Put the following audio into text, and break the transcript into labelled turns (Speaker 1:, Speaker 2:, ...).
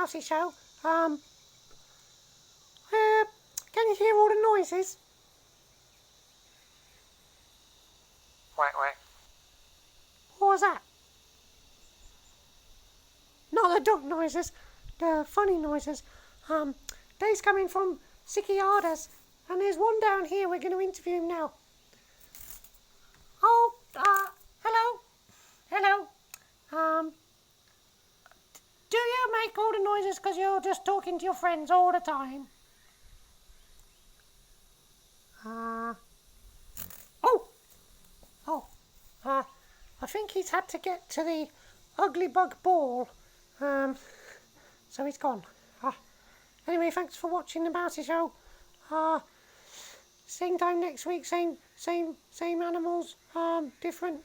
Speaker 1: mousey show. Can you hear all the noises?
Speaker 2: Quack, quack.
Speaker 1: What was that? Not the duck noises, the funny noises. They's coming from Cicadas, and there's one down here. We're going to interview him now. Oh, hello. Do you make all the noises because you're just talking to your friends all the time? I think he's had to get to the ugly bug ball, so he's gone. Anyway, thanks for watching the Mousey Show. Same time next week, same animals, different